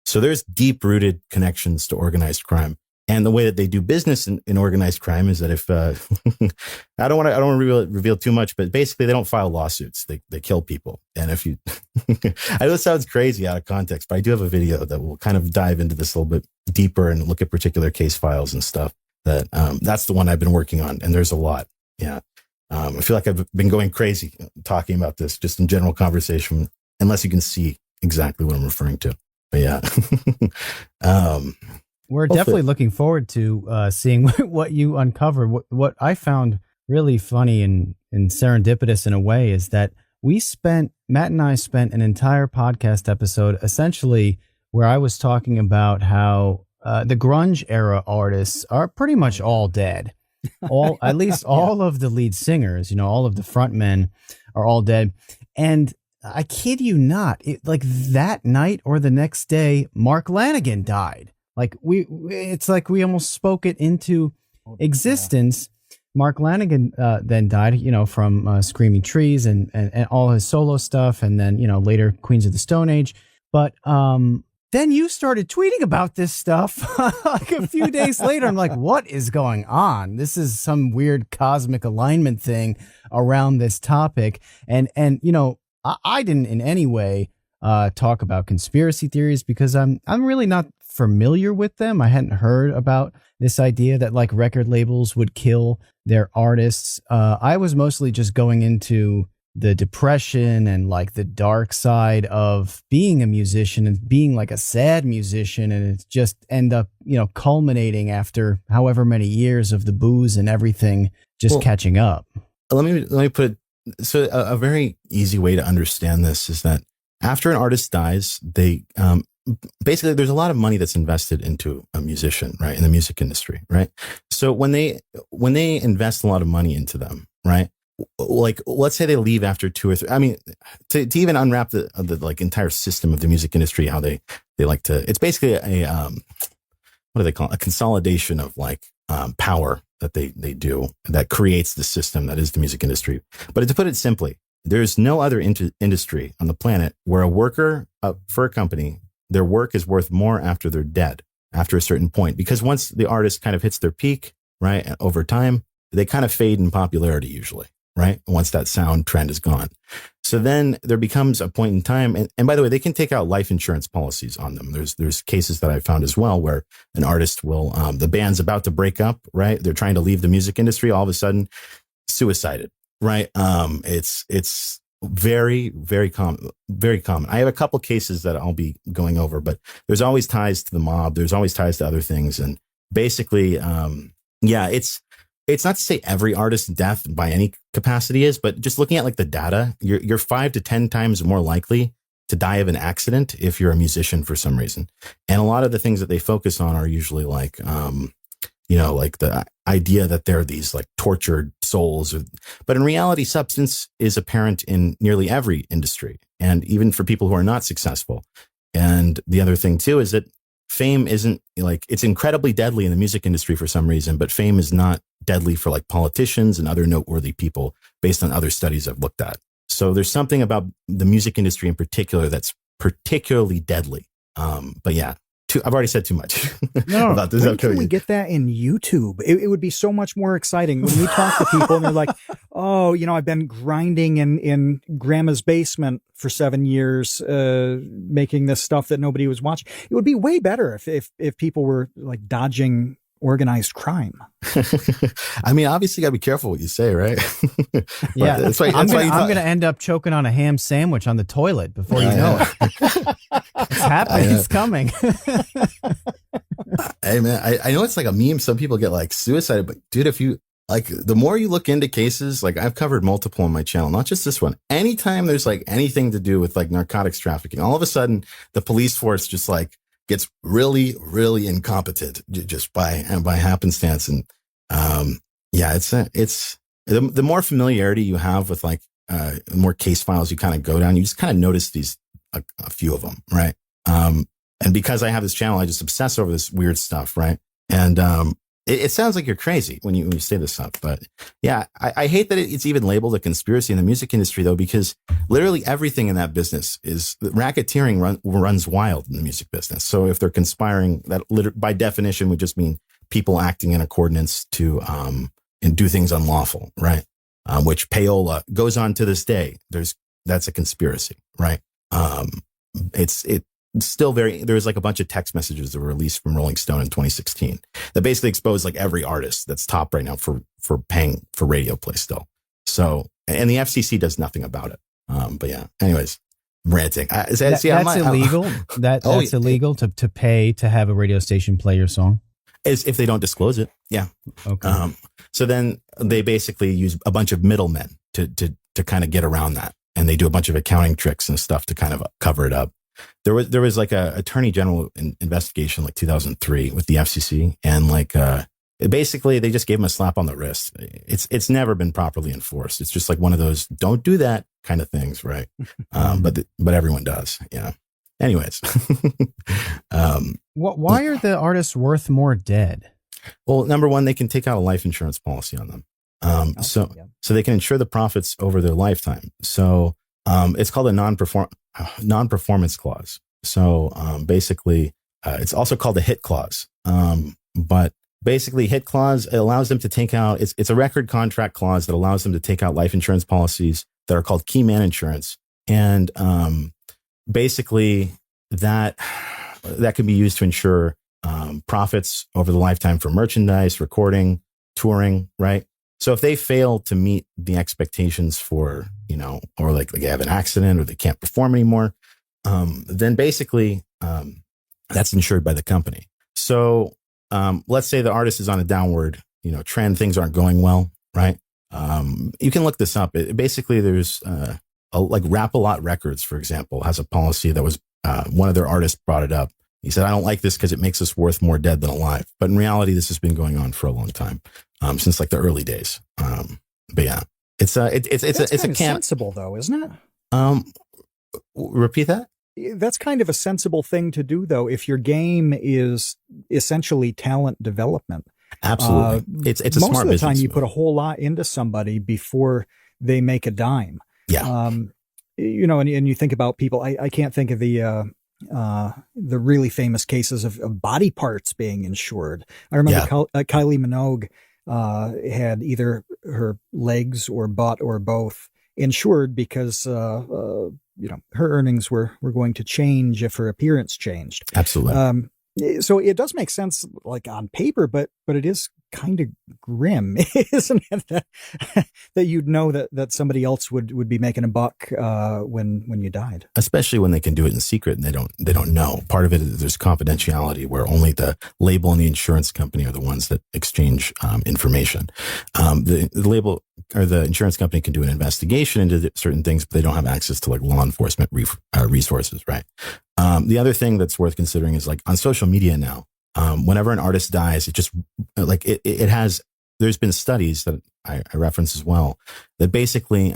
So there's deep rooted connections to organized crime. And the way that they do business in organized crime is that if I don't want to reveal too much, but basically they don't file lawsuits. They kill people. And if you, I know it sounds crazy out of context, but I do have a video that will kind of dive into this a little bit deeper and look at particular case files and stuff. That's the one I've been working on, and there's a lot. Yeah, I feel like I've been going crazy talking about this just in general conversation, unless you can see exactly what I'm referring to. But yeah. We're definitely looking forward to seeing what you uncover. What I found really funny and serendipitous in a way is that Matt and I spent an entire podcast episode essentially where I was talking about how the grunge era artists are pretty much all dead. At least all of the lead singers, all of the frontmen are all dead. And I kid you not, like that night or the next day, Mark Lanegan died. It's like we almost spoke it into existence. Mark Lanegan then died, from Screaming Trees and all his solo stuff, and then later Queens of the Stone Age. But then you started tweeting about this stuff like a few days later. I'm like, what is going on? This is some weird cosmic alignment thing around this topic, and I didn't in any way talk about conspiracy theories because I'm really not familiar with them. I hadn't heard about this idea that like record labels would kill their artists. I was mostly just going into the depression and like the dark side of being a musician and being like a sad musician, and it just end up culminating after however many years of the booze and everything just catching up. Let me put it, so a very easy way to understand this is that after an artist dies, they basically there's a lot of money that's invested into a musician, right, in the music industry, right? So when they invest a lot of money into them, right, like let's say they leave after 2 or 3. I mean, to even unwrap the like entire system of the music industry, how they like to, it's basically a what do they call it? A consolidation of like power that they do that creates the system that is the music industry. But to put it simply, there's no other industry on the planet where a worker for a company, their work is worth more after they're dead, after a certain point. Because once the artist kind of hits their peak, right, over time, they kind of fade in popularity usually, right? Once that sound trend is gone. So then there becomes a point in time. And by the way, they can take out life insurance policies on them. There's cases that I found as well where an artist will, the band's about to break up, right? They're trying to leave the music industry. All of a sudden, suicided, right? It's very, very common, very common. I have a couple cases that I'll be going over, but there's always ties to the mob. There's always ties to other things. And basically, it's not to say every artist's death by any capacity is, but just looking at like the data, you're 5 to 10 times more likely to die of an accident if you're a musician for some reason. And a lot of the things that they focus on are usually like, like the idea that they're these like tortured souls. But in reality, substance is apparent in nearly every industry, and even for people who are not successful. And the other thing too is that fame isn't like, it's incredibly deadly in the music industry for some reason, but fame is not deadly for like politicians and other noteworthy people based on other studies I've looked at. So there's something about the music industry in particular that's particularly deadly. But yeah, I've already said too much about this. When can we get that in YouTube? It would be so much more exciting when we talk to people and they're like, oh, I've been grinding in grandma's basement for 7 years, making this stuff that nobody was watching. It would be way better if people were like dodging organized crime. I mean, obviously you gotta be careful what you say, right? Yeah. I'm going to end up choking on a ham sandwich on the toilet before you know it. It's happening. It's coming. Hey man, I know it's like a meme. Some people get like suicided, but dude, if you like, the more you look into cases, like I've covered multiple on my channel, not just this one. Anytime there's like anything to do with like narcotics trafficking, all of a sudden the police force just like gets really, really incompetent just by happenstance. And it's the more familiarity you have with like the more case files you kind of go down, you just kind of notice these a few of them, right? And because I have this channel, I just obsess over this weird stuff, right? And it sounds like you're crazy when you say this stuff, but yeah, I hate that it's even labeled a conspiracy in the music industry, though, because literally everything in that business is racketeering runs wild in the music business. So if they're conspiring, that by definition would just mean people acting in accordance to and do things unlawful, right? Which payola goes on to this day. That's a conspiracy, right? It's still there's like a bunch of text messages that were released from Rolling Stone in 2016 that basically exposed like every artist that's top right now for paying for radio play still. So, and the FCC does nothing about it. But yeah, anyways, I'm ranting. That's illegal. That's illegal to pay to have a radio station play your song. Is if they don't disclose it. Yeah. Okay. So then they basically use a bunch of middlemen to kind of get around that. And they do a bunch of accounting tricks and stuff to kind of cover it up. There was like a attorney general investigation like 2003 with the FCC, and like basically they just gave him a slap on the wrist. It's never been properly enforced. It's just like one of those don't do that kind of things, right? But everyone does. Yeah. Anyways, why are the artists worth more dead? Well, number one, they can take out a life insurance policy on them. So they can insure the profits over their lifetime. So it's called a non-performance clause. So basically, it's also called a hit clause. But basically, hit clause allows them to take out. It's a record contract clause that allows them to take out life insurance policies that are called key man insurance, and basically that can be used to insure profits over the lifetime for merchandise, recording, touring, right? So if they fail to meet the expectations for, or like they have an accident or they can't perform anymore, then basically that's insured by the company. So let's say the artist is on a downward, trend, things aren't going well, right? You can look this up. Basically, there's like Rap-A-Lot Records, for example, has a policy that was one of their artists brought it up. He said, I don't like this because it makes us worth more dead than alive. But in reality, this has been going on for a long time, since like the early days. But yeah, it's sensible though, isn't it? Repeat that. That's kind of a sensible thing to do though. If your game is essentially talent development. Absolutely. It's a smart business. Most of the time you put a whole lot into somebody before they make a dime. Yeah. And you think about people, I can't think of the really famous cases of body parts being insured. I remember Kylie Minogue had either her legs or butt or both insured because her earnings were going to change if her appearance changed. Absolutely. So it does make sense, like on paper, but it is kind of grim, isn't it? That you'd know that somebody else would be making a buck when you died, especially when they can do it in secret and they don't know. Part of it is there's confidentiality where only the label and the insurance company are the ones that exchange information. The label or the insurance company can do an investigation into certain things, but they don't have access to like law enforcement resources, right? The other thing that's worth considering is like on social media now, whenever an artist dies, it just like it has, there's been studies that I reference as well that basically,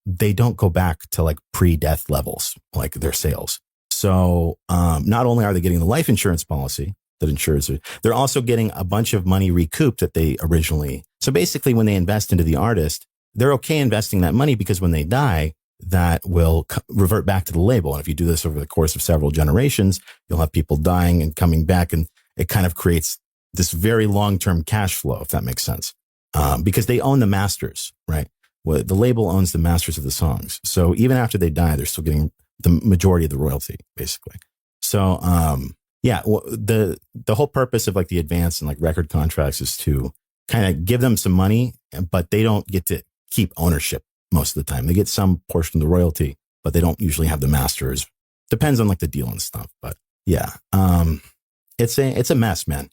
they don't go back to like pre-death levels, like their sales. So, not only are they getting the life insurance policy that insures it, they're also getting a bunch of money recouped that they originally. So basically when they invest into the artist, they're okay investing that money because when they die, that will revert back to the label. And if you do this over the course of several generations, you'll have people dying and coming back. And it kind of creates this very long-term cash flow, if that makes sense. Because they own the masters, right? Well, the label owns the masters of the songs. So even after they die, they're still getting the majority of the royalty, basically. So, the whole purpose of like the advance and like record contracts is to kind of give them some money, but they don't get to keep ownership. Most of the time they get some portion of the royalty, but they don't usually have the masters. Depends on like the deal and stuff. But yeah, it's a mess, man.